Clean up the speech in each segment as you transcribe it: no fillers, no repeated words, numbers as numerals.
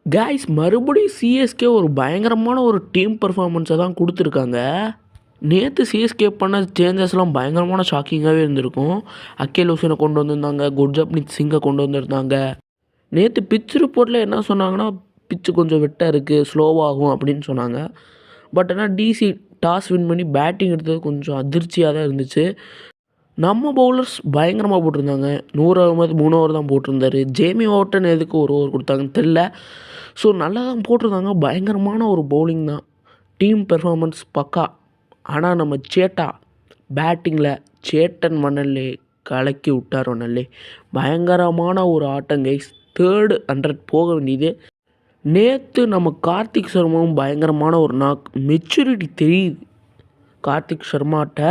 Guys மறுபடியும் CSK ஒரு பயங்கரமான ஒரு டீம் பெர்ஃபார்மன்ஸை தான் கொடுத்துருக்காங்க. நேற்று சிஎஸ்கே பண்ண சேஞ்சஸ்லாம் பயங்கரமான ஷாக்கிங்காகவே இருந்திருக்கும். அக்கேல் ஹுசேனை கொண்டு வந்திருந்தாங்க, குர்ஜப்னீத் சிங்கை கொண்டு வந்திருந்தாங்க. நேற்று பிச் ரிப்போர்ட்டில் என்ன சொன்னாங்கன்னா, பிச்சு கொஞ்சம் வெட்டாக இருக்குது, ஸ்லோவாகும் அப்படின்னு சொன்னாங்க. பட் ஆனால் டிசி டாஸ் வின் பண்ணி பேட்டிங் எடுத்தது கொஞ்சம் அதிர்ச்சியாக தான் இருந்துச்சு. நம்ம பவுலர்ஸ் பயங்கரமாக போட்டிருந்தாங்க. நூர் அகமது 3 ஓவர் தான் போட்டிருந்தாரு. ஜேமி ஓட்டன் எதுக்கு 1 ஓவர் கொடுத்தாங்கன்னு தெரில. ஸோ நல்லா தான் போட்டிருந்தாங்க. பயங்கரமான ஒரு பவுலிங் தான். டீம் பெர்ஃபார்மன்ஸ் பக்கா. ஆனால் நம்ம சேட்டா பேட்டிங்கில் சேட்டன் மணல்லே கலக்கி விட்டார். மணல்லே பயங்கரமான ஒரு ஆட்டம் கைஸ். 3rd 100 போக வேண்டியது. நேற்று நம்ம கார்த்திக் சர்மாவும் பயங்கரமான ஒரு நாக். மெச்சூரிட்டி தெரியுது கார்த்திக் சர்மாட்ட.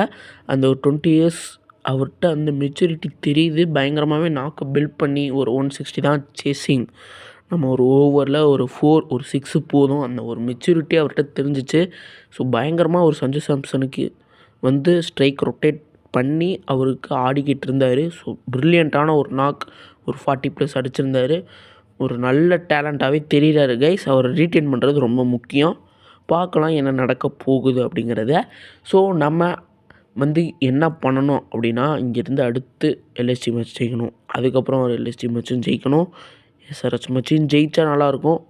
அந்த ஒரு 20 இயர்ஸ் அவர்கிட்ட அந்த மெச்சூரிட்டி தெரியுது. பயங்கரமாகவே நாக்கை பில்ட் பண்ணி ஒரு 160 தான் சேசிங். நம்ம ஒரு ஓவரில் ஒரு 4 ஒரு 6 போதும். அந்த ஒரு மெச்சூரிட்டி அவர்கிட்ட தெரிஞ்சிச்சு. ஸோ பயங்கரமாக ஒரு சஞ்சு சாம்சனுக்கு வந்து ஸ்ட்ரைக் ரொட்டேட் பண்ணி அவருக்கு ஆடிக்கிட்டு இருந்தார். ஸோ ப்ரில்லியண்ட்டான ஒரு நாக். ஒரு 40+ அடிச்சிருந்தார். ஒரு நல்ல டேலண்ட்டாகவே தெரிகிறாரு கைஸ். அவரை ரீட்டைன் பண்ணுறது ரொம்ப முக்கியம். பார்க்கலாம் என்ன நடக்க போகுது அப்படிங்கிறத. ஸோ நம்ம வந்து என்ன பண்ணணும் அப்படின்னா, இங்கேருந்து அடுத்து எல்எஸ்டி மேட்ச் ஜெயிக்கணும். அதுக்கப்புறம் ஒரு எல்எஸ்டி மேட்சும் ஜெயிக்கணும். எஸ்ஆர்எச் மேட்சும் ஜெயித்தா நல்லாயிருக்கும்.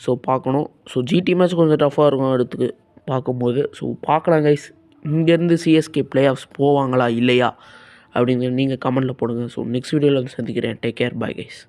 ஸோ பார்க்கணும். ஸோ ஜிடி மேட்ச் கொஞ்சம் டஃப்பாக இருக்கும் அடுத்து பார்க்கும்போது. ஸோ பார்க்கலாம் கைஸ். இங்கேருந்து சிஎஸ்கே பிளே ஆஃப்ஸ் போவாங்களா இல்லையா அப்படிங்கிறது நீங்கள் கமெண்ட்டில் போடுங்க. ஸோ நெக்ஸ்ட் வீடியோவில் வந்து சந்திக்கிறேன். Take care. Bye guys.